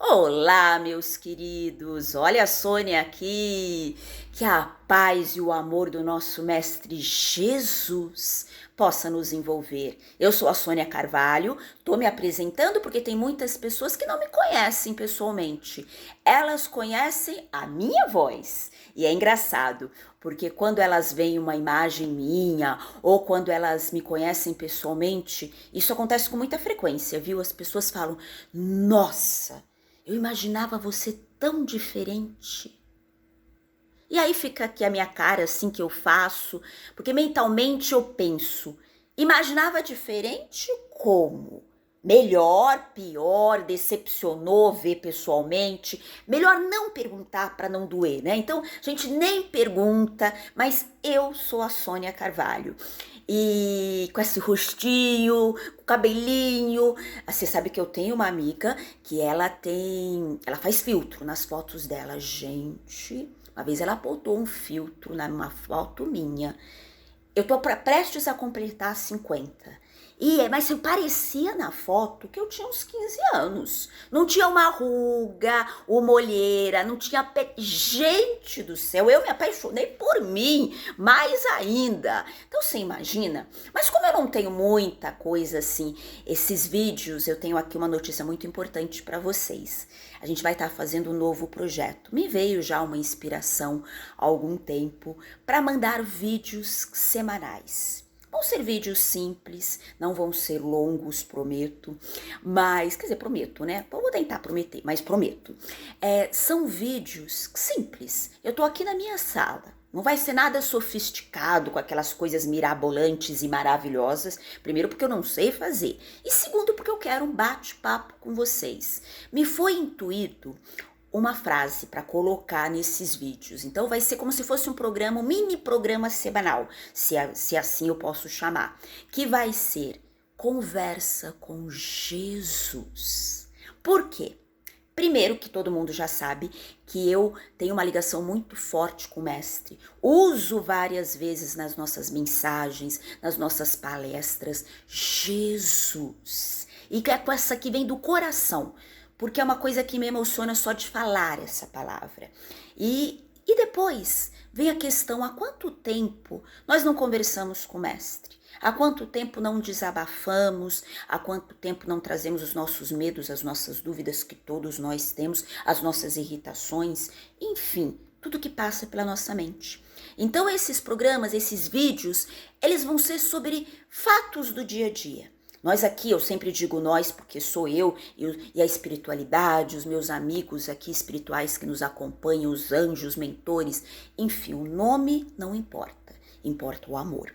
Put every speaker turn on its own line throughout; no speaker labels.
Olá, meus queridos! Olha a Sônia aqui! Que a paz e o amor do nosso Mestre Jesus possa nos envolver. Eu sou a Sônia Carvalho, tô me apresentando porque tem muitas pessoas que não me conhecem pessoalmente. Elas conhecem a minha voz. E é engraçado, porque quando elas veem uma imagem minha ou quando elas me conhecem pessoalmente, isso acontece com muita frequência, viu? As pessoas falam: "Nossa, eu imaginava você tão diferente." E aí fica aqui a minha cara, assim que eu faço, porque mentalmente eu penso, imaginava diferente como? Melhor, pior, decepcionou ver pessoalmente? Melhor não perguntar para não doer, né? Então, a gente nem pergunta, mas eu sou a Sônia Carvalho. E com esse rostinho, com cabelinho. Você sabe que eu tenho uma amiga que ela faz filtro nas fotos dela. Gente, uma vez ela botou um filtro numa foto minha. Eu tô prestes a completar 50. Mas eu parecia na foto que eu tinha uns 15 anos. Não tinha uma ruga, uma olheira, não tinha Gente do céu, eu me apaixonei por mim, mais ainda. Então você imagina? Mas como eu não tenho muita coisa assim, esses vídeos, eu tenho aqui uma notícia muito importante para vocês. A gente vai estar fazendo um novo projeto. Me veio já uma inspiração há algum tempo para mandar vídeos semanais. Vão ser vídeos simples, não vão ser longos, prometo, mas, quer dizer, prometo, né? Vou tentar prometer, mas prometo. São vídeos simples. Eu tô aqui na minha sala. Não vai ser nada sofisticado, com aquelas coisas mirabolantes e maravilhosas. Primeiro, porque eu não sei fazer. E segundo, porque eu quero um bate-papo com vocês. Me foi intuído uma frase para colocar nesses vídeos. Então vai ser como se fosse um mini programa semanal, se assim eu posso chamar, que vai ser Conversa com Jesus. Por quê? Primeiro, que todo mundo já sabe que eu tenho uma ligação muito forte com o Mestre. Uso várias vezes nas nossas mensagens, nas nossas palestras, Jesus. E que é com essa que vem do coração, porque é uma coisa que me emociona só de falar essa palavra. E depois vem a questão: há quanto tempo nós não conversamos com o Mestre? Há quanto tempo não desabafamos? Há quanto tempo não trazemos os nossos medos, as nossas dúvidas que todos nós temos, as nossas irritações, enfim, tudo que passa pela nossa mente. Então esses programas, esses vídeos, eles vão ser sobre fatos do dia a dia. Nós aqui, eu sempre digo nós, porque sou eu e a espiritualidade, os meus amigos aqui espirituais que nos acompanham, os anjos, mentores, enfim, o nome não importa, importa o amor.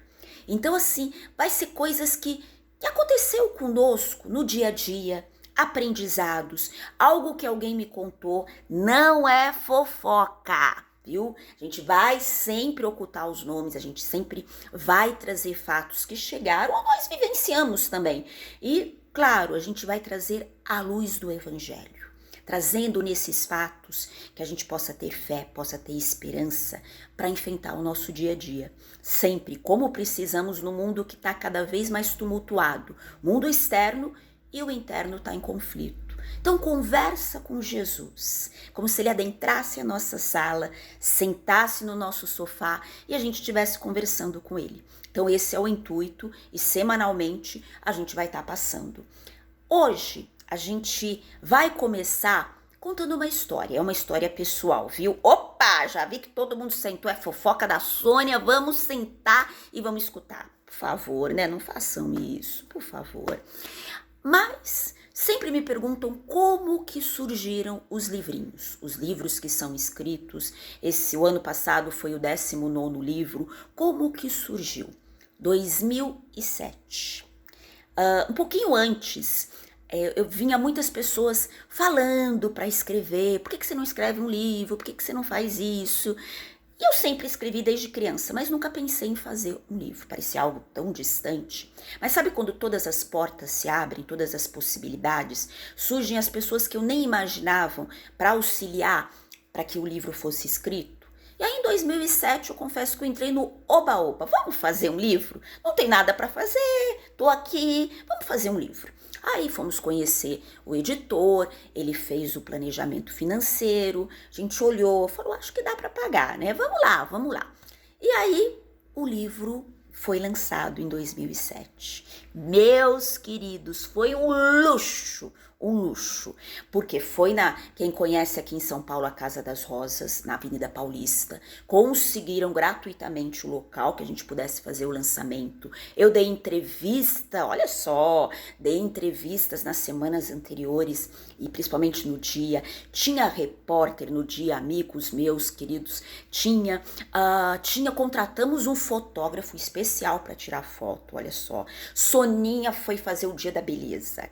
Então, assim, vai ser coisas que aconteceu conosco no dia a dia, aprendizados, algo que alguém me contou, não é fofoca, viu? A gente vai sempre ocultar os nomes, a gente sempre vai trazer fatos que chegaram ou nós vivenciamos também. E, claro, a gente vai trazer a luz do Evangelho, trazendo nesses fatos que a gente possa ter fé, possa ter esperança para enfrentar o nosso dia a dia. Sempre como precisamos no mundo que está cada vez mais tumultuado, mundo externo e o interno está em conflito. Então conversa com Jesus, como se ele adentrasse a nossa sala, sentasse no nosso sofá e a gente estivesse conversando com ele. Então esse é o intuito e semanalmente a gente vai estar passando. Hoje a gente vai começar contando uma história, é uma história pessoal, viu? Opa, já vi que todo mundo sentou, é fofoca da Sônia, vamos sentar e vamos escutar. Por favor, né? Não façam isso, por favor. Mas sempre me perguntam como que surgiram os livrinhos, os livros que são escritos. O ano passado foi o 19º livro. Como que surgiu? 2007. Um pouquinho antes, eu vinha muitas pessoas falando para escrever. Por que você não escreve um livro? Por que você não faz isso? E eu sempre escrevi desde criança, mas nunca pensei em fazer um livro. Parecia algo tão distante. Mas sabe quando todas as portas se abrem, todas as possibilidades, surgem as pessoas que eu nem imaginava para auxiliar para que o livro fosse escrito? E aí em 2007 eu confesso que eu entrei no oba-oba. Vamos fazer um livro? Não tem nada para fazer, tô aqui, vamos fazer um livro. Aí fomos conhecer o editor, ele fez o planejamento financeiro, a gente olhou, falou, acho que dá para pagar, né? Vamos lá, vamos lá. E aí o livro foi lançado em 2007. Meus queridos, foi um luxo, porque foi quem conhece aqui em São Paulo a Casa das Rosas, na Avenida Paulista, conseguiram gratuitamente o local que a gente pudesse fazer o lançamento. Eu dei entrevista, olha só, dei entrevistas nas semanas anteriores e principalmente no dia, tinha repórter no dia, amigos meus queridos, contratamos um fotógrafo especial para tirar foto, olha só. Soninha foi fazer o dia da beleza.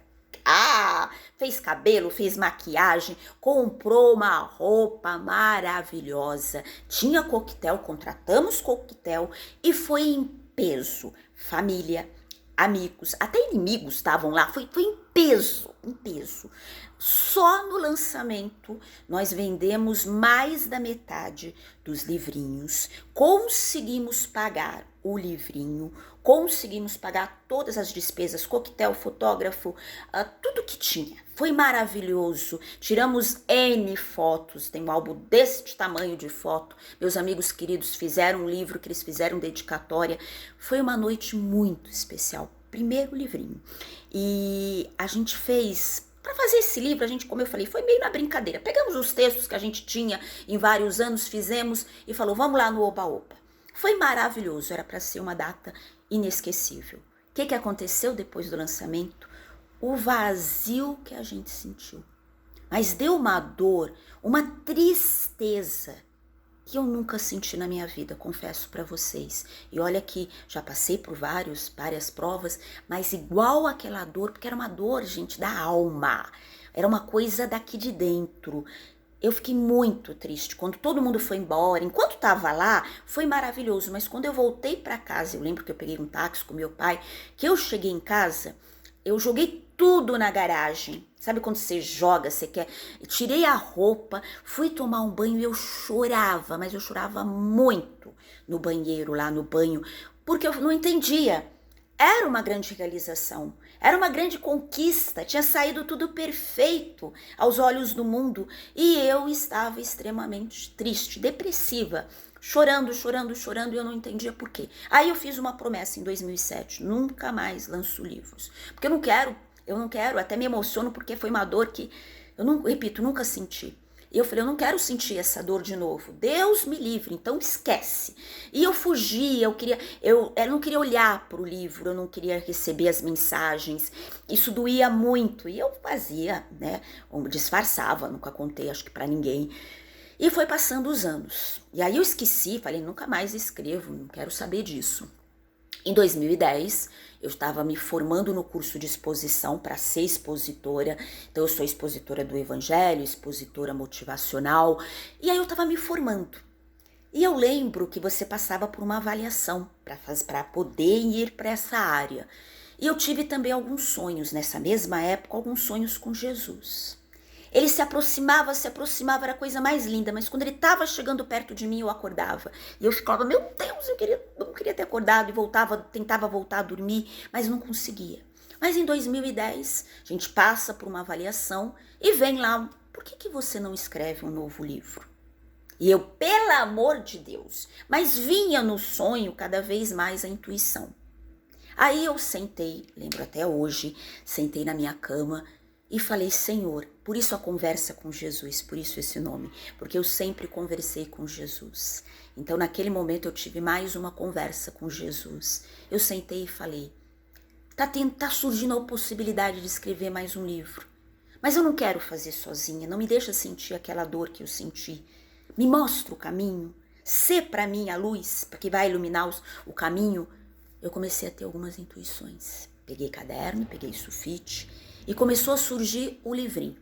Fez cabelo, fez maquiagem, comprou uma roupa maravilhosa. Tinha coquetel, contratamos coquetel e foi em peso. Família, amigos, até inimigos estavam lá. Foi em peso, em peso. Só no lançamento nós vendemos mais da metade dos livrinhos. Conseguimos pagar o livrinho, conseguimos pagar todas as despesas, coquetel, fotógrafo, tudo que tinha. Foi maravilhoso. Tiramos N fotos, tem um álbum deste tamanho de foto. Meus amigos queridos fizeram um livro que eles fizeram dedicatória. Foi uma noite muito especial. Primeiro livrinho. E a gente fez... Para fazer esse livro, a gente, como eu falei, foi meio na brincadeira. Pegamos os textos que a gente tinha em vários anos, fizemos e falou, vamos lá no Oba-Oba. Foi maravilhoso, era para ser uma data inesquecível. O que aconteceu depois do lançamento? O vazio que a gente sentiu. Mas deu uma dor, uma tristeza que eu nunca senti na minha vida, confesso para vocês. E olha que já passei por várias provas, mas igual aquela dor, porque era uma dor, gente, da alma. Era uma coisa daqui de dentro. Eu fiquei muito triste quando todo mundo foi embora. Enquanto tava lá, foi maravilhoso. Mas quando eu voltei para casa, eu lembro que eu peguei um táxi com meu pai, que eu cheguei em casa, eu joguei tudo na garagem. Sabe quando você joga, você quer... Eu tirei a roupa, fui tomar um banho e eu chorava, mas eu chorava muito no banheiro, lá no banho, porque eu não entendia. Era uma grande realização, era uma grande conquista, tinha saído tudo perfeito aos olhos do mundo e eu estava extremamente triste, depressiva, chorando e eu não entendia por quê. Aí eu fiz uma promessa em 2007, nunca mais lanço livros, porque eu não quero, até me emociono porque foi uma dor que, eu não, repito, nunca senti. E eu falei, eu não quero sentir essa dor de novo. Deus me livre, então esquece. E eu fugia, eu não queria olhar para o livro, eu não queria receber as mensagens. Isso doía muito. E eu fazia, né? Eu disfarçava, nunca contei, acho que para ninguém. E foi passando os anos. E aí eu esqueci, falei, nunca mais escrevo, não quero saber disso. Em 2010, eu estava me formando no curso de exposição para ser expositora. Então, eu sou expositora do Evangelho, expositora motivacional. E aí eu estava me formando. E eu lembro que você passava por uma avaliação para poder ir para essa área. E eu tive também alguns sonhos, nessa mesma época, alguns sonhos com Jesus. Ele se aproximava, era a coisa mais linda, mas quando ele estava chegando perto de mim, eu acordava. E eu ficava, meu Deus, eu não queria ter acordado e tentava voltar a dormir, mas não conseguia. Mas em 2010, a gente passa por uma avaliação e vem lá, por que você não escreve um novo livro? E eu, pelo amor de Deus, mas vinha no sonho cada vez mais a intuição. Aí eu sentei, lembro até hoje, sentei na minha cama e falei, Senhor, por isso a conversa com Jesus, por isso esse nome, porque eu sempre conversei com Jesus. Então naquele momento eu tive mais uma conversa com Jesus. Eu sentei e falei, tá surgindo a possibilidade de escrever mais um livro, mas eu não quero fazer sozinha, não me deixa sentir aquela dor que eu senti. Me mostra o caminho, sê para mim a luz, porque vai iluminar o caminho. Eu comecei a ter algumas intuições. Peguei caderno, peguei sulfite, e começou a surgir o livrinho.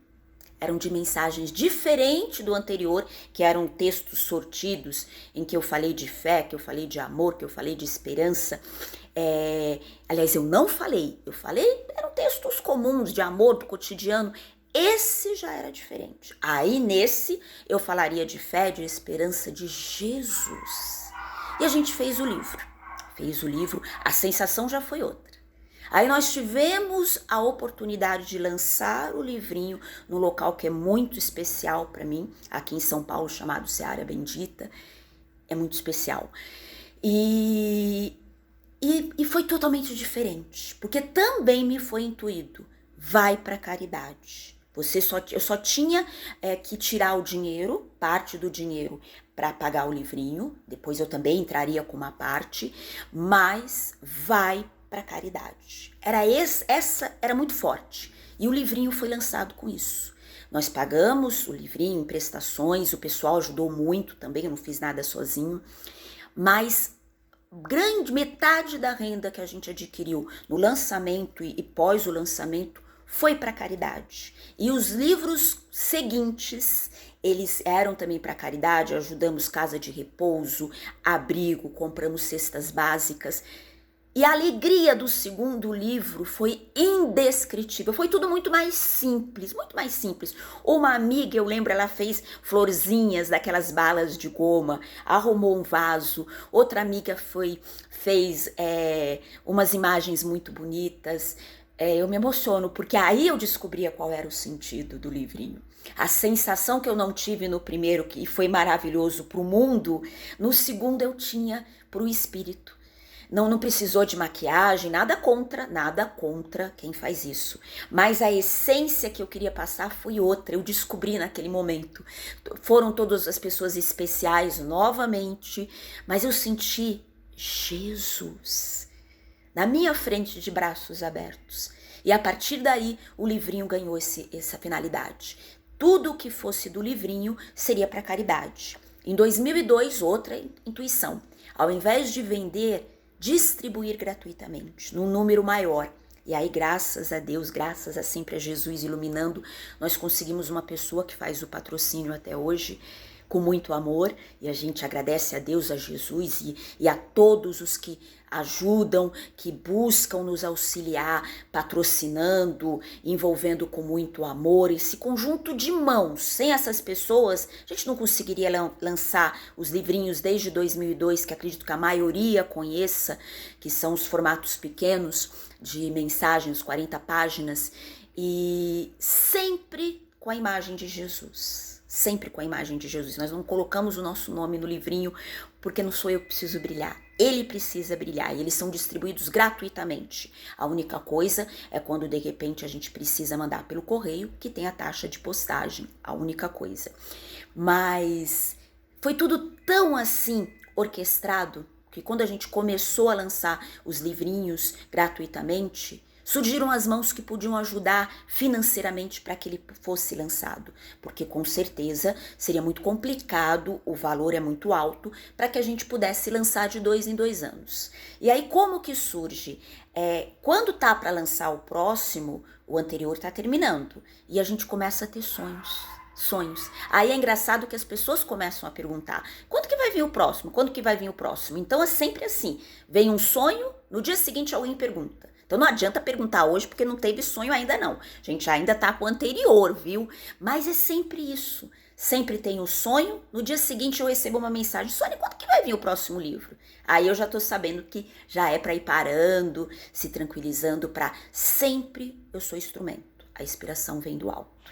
Eram de mensagens diferentes do anterior, que eram textos sortidos, em que eu falei de fé, que eu falei de amor, que eu falei de esperança. Aliás, eu falei, eram textos comuns de amor, do cotidiano. Esse já era diferente. Aí nesse eu falaria de fé, de esperança, de Jesus. E a gente fez o livro. A sensação já foi outra. Aí nós tivemos a oportunidade de lançar o livrinho num local que é muito especial para mim, aqui em São Paulo, chamado Seara Bendita. É muito especial. E foi totalmente diferente, porque também me foi intuído, vai para caridade. Eu só tinha que tirar o dinheiro, parte do dinheiro, para pagar o livrinho. Depois eu também entraria com uma parte, mas vai para caridade. Essa era muito forte. E o livrinho foi lançado com isso. Nós pagamos o livrinho em prestações, o pessoal ajudou muito também, eu não fiz nada sozinho, mas metade da renda que a gente adquiriu no lançamento e pós o lançamento foi para caridade. E os livros seguintes, eles eram também para caridade. Ajudamos casa de repouso, abrigo, compramos cestas básicas. E a alegria do segundo livro foi indescritível, foi tudo muito mais simples, muito mais simples. Uma amiga, eu lembro, ela fez florzinhas daquelas balas de goma, arrumou um vaso. Outra amiga fez umas imagens muito bonitas. Eu me emociono, porque aí eu descobria qual era o sentido do livrinho. A sensação que eu não tive no primeiro, que foi maravilhoso para o mundo, no segundo eu tinha para o espírito. Não precisou de maquiagem, nada contra quem faz isso. Mas a essência que eu queria passar foi outra, eu descobri naquele momento. Foram todas as pessoas especiais novamente, mas eu senti Jesus na minha frente de braços abertos. E a partir daí o livrinho ganhou essa finalidade. Tudo que fosse do livrinho seria para caridade. Em 2002, outra intuição. Ao invés de vender, distribuir gratuitamente, num número maior. E aí, graças a Deus, graças a sempre a Jesus iluminando, nós conseguimos uma pessoa que faz o patrocínio até hoje, com muito amor, e a gente agradece a Deus, a Jesus e a todos os que ajudam, que buscam nos auxiliar, patrocinando, envolvendo com muito amor, esse conjunto de mãos. Sem essas pessoas, a gente não conseguiria lançar os livrinhos desde 2002, que acredito que a maioria conheça, que são os formatos pequenos de mensagens, 40 páginas, e sempre com a imagem de Jesus. Sempre com a imagem de Jesus. Nós não colocamos o nosso nome no livrinho porque não sou eu que preciso brilhar. Ele precisa brilhar e eles são distribuídos gratuitamente. A única coisa é quando de repente a gente precisa mandar pelo correio, que tem a taxa de postagem. A única coisa. Mas foi tudo tão assim orquestrado que quando a gente começou a lançar os livrinhos gratuitamente, surgiram as mãos que podiam ajudar financeiramente para que ele fosse lançado, porque com certeza seria muito complicado, o valor é muito alto, para que a gente pudesse lançar de 2 em 2 anos. E aí como que surge? Quando tá para lançar o próximo, o anterior tá terminando, e a gente começa a ter sonhos. Aí é engraçado que as pessoas começam a perguntar, quando que vai vir o próximo? Quando que vai vir o próximo? Então é sempre assim, vem um sonho, no dia seguinte alguém pergunta. Então não adianta perguntar hoje porque não teve sonho ainda não. A gente ainda tá com o anterior, viu? Mas é sempre isso. Sempre tem o sonho, no dia seguinte eu recebo uma mensagem, Sônia, quando que vai vir o próximo livro? Aí eu já tô sabendo que já é para ir parando, se tranquilizando, para sempre eu sou instrumento. A inspiração vem do alto.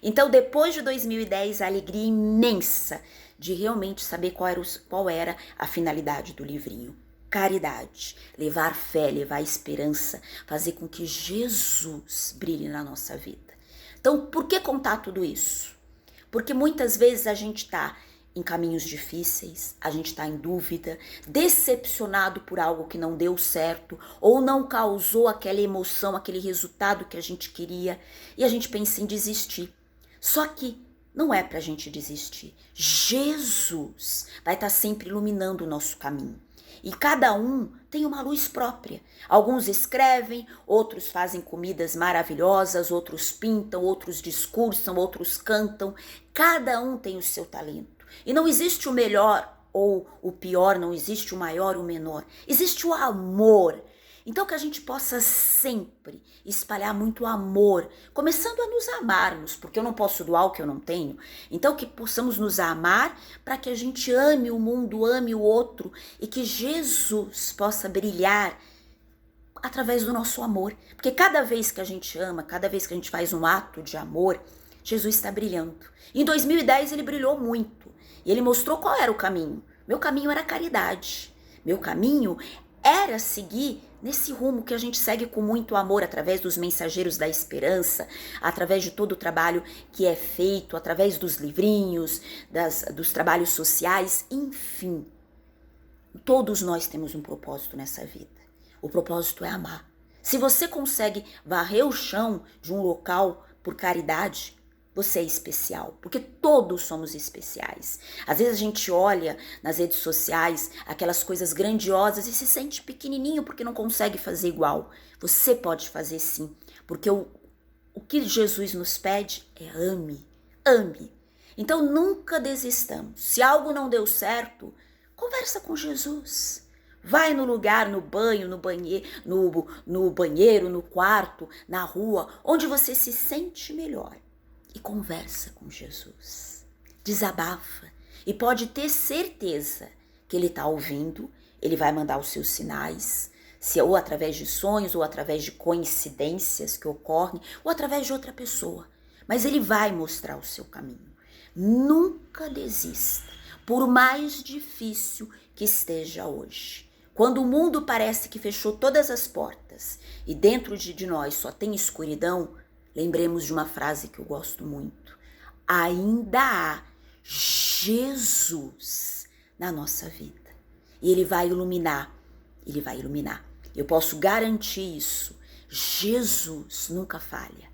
Então depois de 2010, a alegria imensa de realmente saber qual era a finalidade do livrinho. Caridade, levar fé, levar esperança, fazer com que Jesus brilhe na nossa vida. Então, por que contar tudo isso? Porque muitas vezes a gente está em caminhos difíceis, a gente está em dúvida, decepcionado por algo que não deu certo ou não causou aquela emoção, aquele resultado que a gente queria e a gente pensa em desistir. Só que não é para a gente desistir. Jesus vai estar sempre iluminando o nosso caminho. E cada um tem uma luz própria. Alguns escrevem, outros fazem comidas maravilhosas, outros pintam, outros discursam, outros cantam. Cada um tem o seu talento. E não existe o melhor ou o pior, não existe o maior ou o menor. Existe o amor. Então que a gente possa sempre espalhar muito amor, começando a nos amarmos, porque eu não posso doar o que eu não tenho. Então que possamos nos amar para que a gente ame o mundo, ame o outro e que Jesus possa brilhar através do nosso amor. Porque cada vez que a gente ama, cada vez que a gente faz um ato de amor, Jesus está brilhando. Em 2010 ele brilhou muito. E ele mostrou qual era o caminho. Meu caminho era a caridade. Meu caminho era seguir nesse rumo que a gente segue com muito amor, através dos mensageiros da esperança, através de todo o trabalho que é feito, através dos livrinhos, dos trabalhos sociais, enfim. Todos nós temos um propósito nessa vida. O propósito é amar. Se você consegue varrer o chão de um local por caridade, você é especial, porque todos somos especiais. Às vezes a gente olha nas redes sociais aquelas coisas grandiosas e se sente pequenininho porque não consegue fazer igual. Você pode fazer sim, porque o que Jesus nos pede é ame, ame. Então nunca desistamos. Se algo não deu certo, conversa com Jesus. Vai no lugar, no banho, no banheiro, no quarto, na rua, onde você se sente melhor. E conversa com Jesus. Desabafa. E pode ter certeza que ele está ouvindo, ele vai mandar os seus sinais, se ou através de sonhos, ou através de coincidências que ocorrem, ou através de outra pessoa. Mas ele vai mostrar o seu caminho. Nunca desista, por mais difícil que esteja hoje. Quando o mundo parece que fechou todas as portas e dentro de nós só tem escuridão, lembremos de uma frase que eu gosto muito. Ainda há Jesus na nossa vida. E ele vai iluminar. Ele vai iluminar. Eu posso garantir isso. Jesus nunca falha.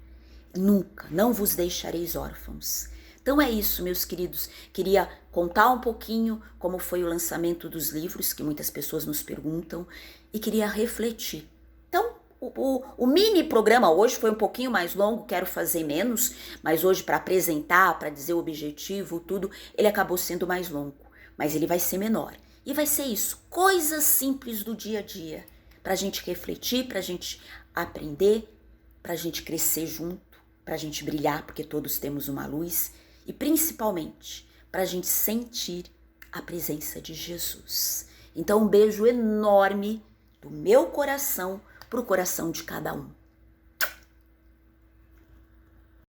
Nunca. Não vos deixareis órfãos. Então é isso, meus queridos. Queria contar um pouquinho como foi o lançamento dos livros, que muitas pessoas nos perguntam, e queria refletir. Então, o mini programa hoje foi um pouquinho mais longo, quero fazer menos, mas hoje para apresentar, para dizer o objetivo, tudo, ele acabou sendo mais longo, mas ele vai ser menor. E vai ser isso, coisas simples do dia a dia, para a gente refletir, para a gente aprender, para a gente crescer junto, para a gente brilhar, porque todos temos uma luz, e principalmente para a gente sentir a presença de Jesus. Então um beijo enorme do meu coração para o coração de cada um.